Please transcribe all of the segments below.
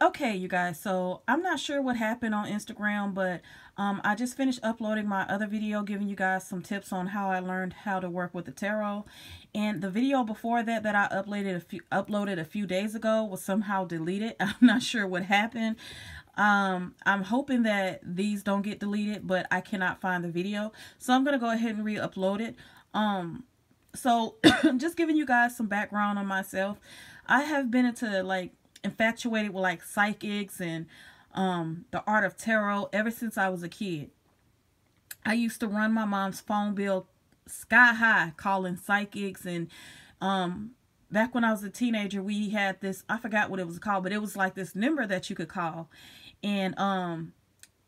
Okay, you guys, so I'm not sure what happened on Instagram, but I just finished uploading my other video giving you guys some tips on how I learned how to work with the tarot. And the video before that I uploaded a few days ago was somehow deleted. I'm not sure what happened. I'm hoping that these don't get deleted, but I cannot find the video. So I'm going to go ahead and re-upload it. So just giving you guys some background on myself. I have been into like infatuated with like psychics and the art of tarot ever since I was a kid. I used to run my mom's phone bill sky high calling psychics, and back when I was a teenager we had this, I forgot what it was called, but it was like this number that you could call, and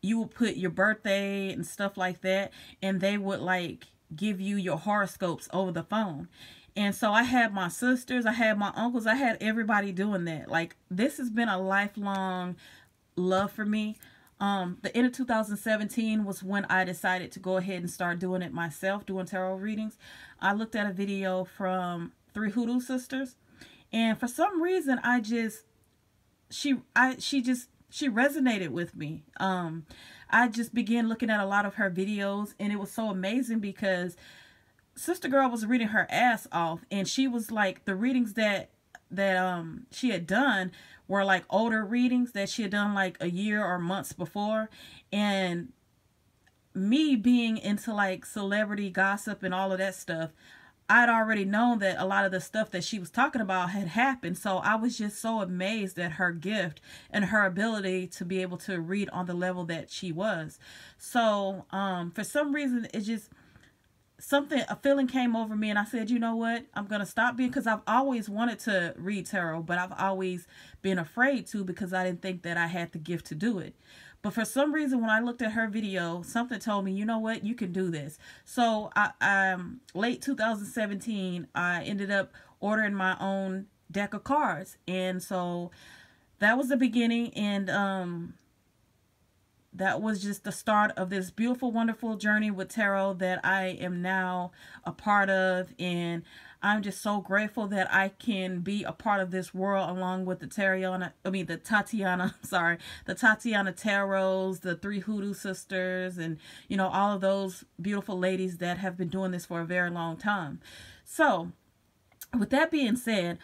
you would put your birthday and stuff like that, and they would like give you your horoscopes over the phone. And so I had my sisters, I had my uncles, I had everybody doing that. Like, this has been a lifelong love for me. The end of 2017 was when I decided to go ahead and start doing it myself, doing tarot readings. I looked at a video from Three Hoodoo Sisters, and for some reason she resonated with me. I just began looking at a lot of her videos, and it was so amazing because Sister Girl was reading her ass off, and she was like, the readings that she had done were like older readings that she had done like a year or months before. And me being into like celebrity gossip and all of that stuff, I'd already known that a lot of the stuff that she was talking about had happened. So I was just so amazed at her gift and her ability to be able to read on the level that she was. So for some reason, it just, a feeling came over me, and I said, you know what, I'm going to stop being, because I've always wanted to read tarot, but I've always been afraid to, because I didn't think that I had the gift to do it. But for some reason, when I looked at her video, something told me, you know what, you can do this. So late 2017, I ended up ordering my own deck of cards. And so that was the beginning. And that was just the start of this beautiful, wonderful journey with tarot that I am now a part of. And I'm just so grateful that I can be a part of this world along with the Tatiana Tarots, the Three Hoodoo Sisters, and, you know, all of those beautiful ladies that have been doing this for a very long time. So, with that being said,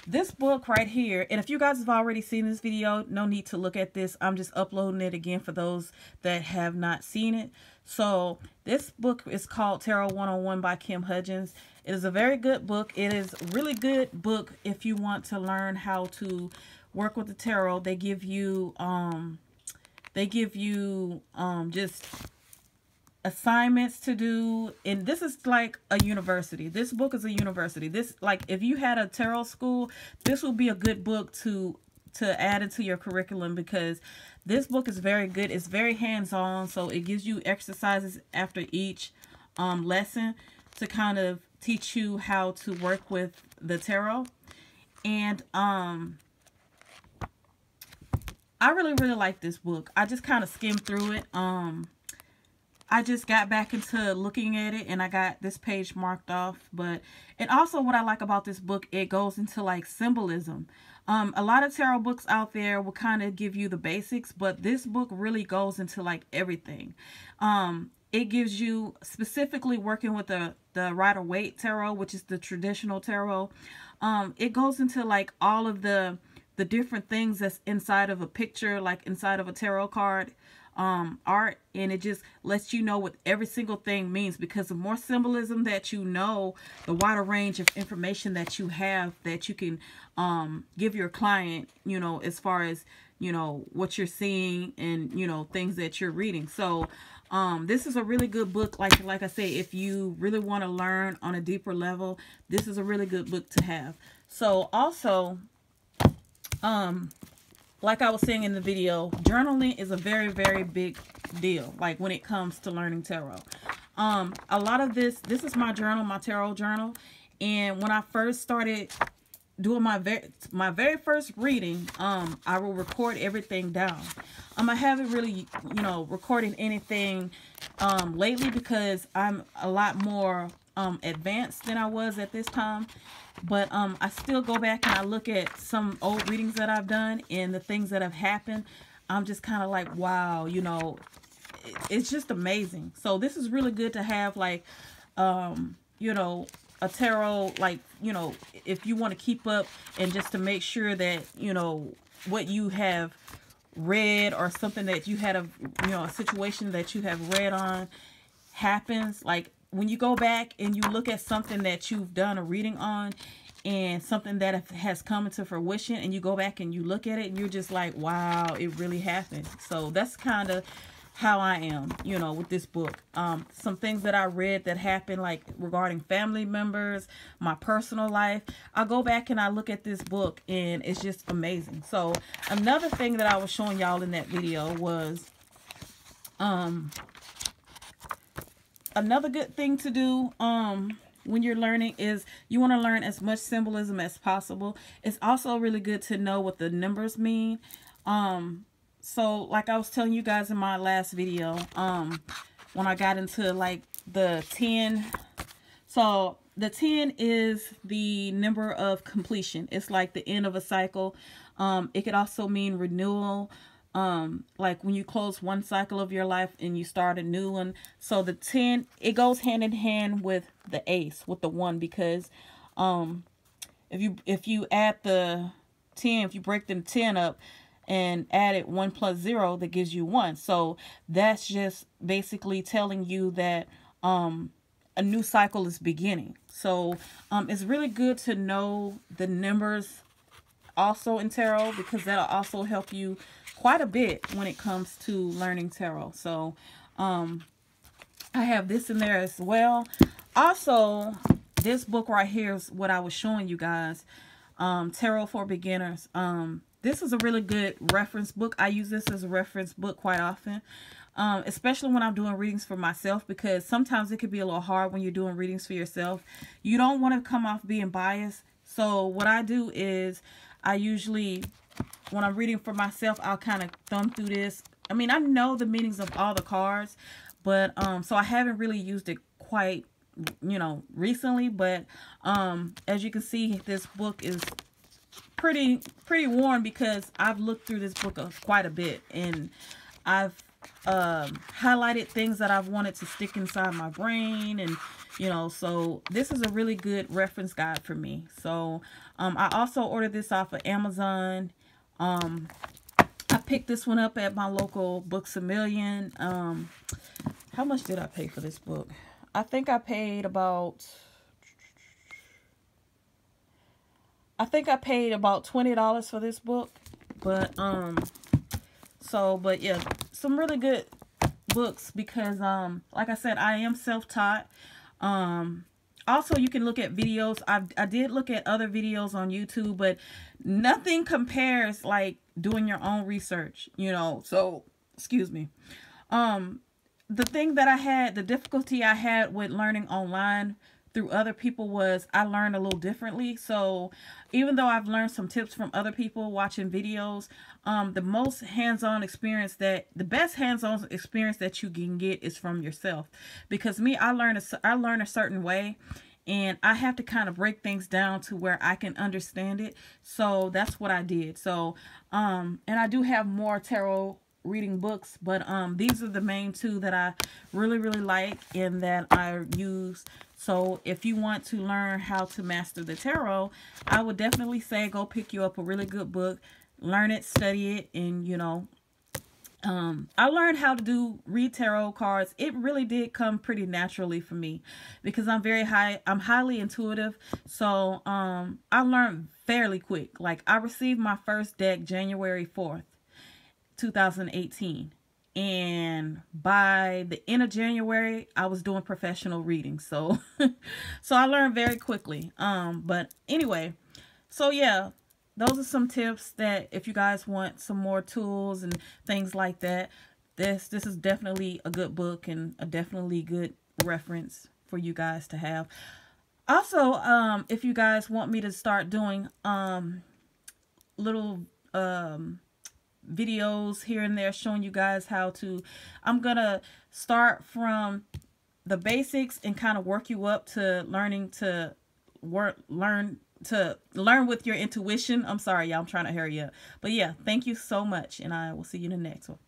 this book right here, and if you guys have already seen this video, no need to look at this. I'm just uploading it again for those that have not seen it. So this book is called Tarot 101 by Kim Hudgens. It is a very good book. It is a really good book if you want to learn how to work with the tarot. They give you just assignments to do, and this is like a university. This book is a university. This, like, if you had a tarot school, this would be a good book to add into your curriculum, because this book is very good. It's very hands-on, so it gives you exercises after each lesson to kind of teach you how to work with the tarot. And I really like this book. I just kind of skimmed through it. I just got back into looking at it, and I got this page marked off. And also what I like about this book, it goes into like symbolism. A lot of tarot books out there will kind of give you the basics, but this book really goes into like everything. It gives you, specifically working with the Rider-Waite tarot, which is the traditional tarot. It goes into like all of the different things that's inside of a picture, like inside of a tarot card art, and it just lets you know what every single thing means, because the more symbolism that you know, the wider range of information that you have that you can give your client, you know, as far as, you know, what you're seeing and, you know, things that you're reading. So this is a really good book. Like I say, if you really want to learn on a deeper level, this is a really good book to have. So also, like I was saying in the video, journaling is a very big deal, like when it comes to learning tarot. A lot of this is my journal, my tarot journal. And when I first started doing my very first reading, I will record everything down. I haven't really, you know, recording anything lately, because I'm a lot more advanced than I was at this time. But I still go back and I look at some old readings that I've done and the things that have happened. I'm just kind of like, wow, you know, it's just amazing. So this is really good to have, like, you know, a tarot, like, you know, if you want to keep up and just to make sure that, you know, what you have read or something that you had a, you know, a situation that you have read on happens. Like when you go back and you look at something that you've done a reading on and something that has come into fruition, and you go back and you look at it and you're just like, wow, it really happened. So that's kind of how I am, you know, with this book. Some things that I read that happened, like regarding family members, my personal life, I go back and I look at this book and it's just amazing. So another thing that I was showing y'all in that video was another good thing to do when you're learning is you want to learn as much symbolism as possible. It's also really good to know what the numbers mean. So like I was telling you guys in my last video, when I got into like the 10, so the 10 is the number of completion. It's like the end of a cycle. It could also mean renewal. Like when you close one cycle of your life and you start a new one. So the 10, it goes hand in hand with the ace, with the 1, because if you add the 10, if you break the 10 up and add it 1 plus 0, that gives you 1. So that's just basically telling you that a new cycle is beginning. So it's really good to know the numbers also in tarot, because that'll also help you quite a bit when it comes to learning tarot. So I have this in there as well. Also, this book right here is what I was showing you guys, Tarot for Beginners. This is a really good reference book. I use this as a reference book quite often, especially when I'm doing readings for myself, because sometimes it could be a little hard when you're doing readings for yourself. You don't want to come off being biased. So what I do is I usually, when I'm reading for myself, I'll kind of thumb through this. I mean, I know the meanings of all the cards, but so I haven't really used it quite, you know, recently. But as you can see, this book is pretty worn, because I've looked through this book quite a bit, and I've highlighted things that I've wanted to stick inside my brain, and you know, so this is a really good reference guide for me. So I also ordered this off of Amazon. I picked this one up at my local Books A Million. How much did I pay for this book? I think I paid about $20 for this book. But but yeah, some really good books, because like I said, I am self-taught. Also, you can look at videos. I did look at other videos on YouTube, but nothing compares like doing your own research, you know. So excuse me. The thing that I had, the difficulty I had with learning online through other people, was I learned a little differently. So even though I've learned some tips from other people watching videos, the most hands-on experience, the best hands-on experience that you can get is from yourself. Because me, I learn a certain way, and I have to kind of break things down to where I can understand it. So that's what I did. So and I do have more tarot reading books, but these are the main 2 that I really like and that I use. So if you want to learn how to master the tarot, I would definitely say go pick you up a really good book, learn it, study it, and you know, I learned how to read tarot cards. It really did come pretty naturally for me, because I'm highly intuitive. So I learned fairly quick. Like I received my first deck January 4th, 2018, and by the end of January I was doing professional readings. So so I learned very quickly. But anyway, so yeah, those are some tips that if you guys want some more tools and things like that, this is definitely a good book and a definitely good reference for you guys to have. Also, if you guys want me to start doing little videos here and there showing you guys how to, I'm gonna start from the basics and kind of work you up to learning to learn with your intuition. I'm sorry, y'all. I'm trying to hurry up. But yeah, thank you so much. And I will see you in the next one.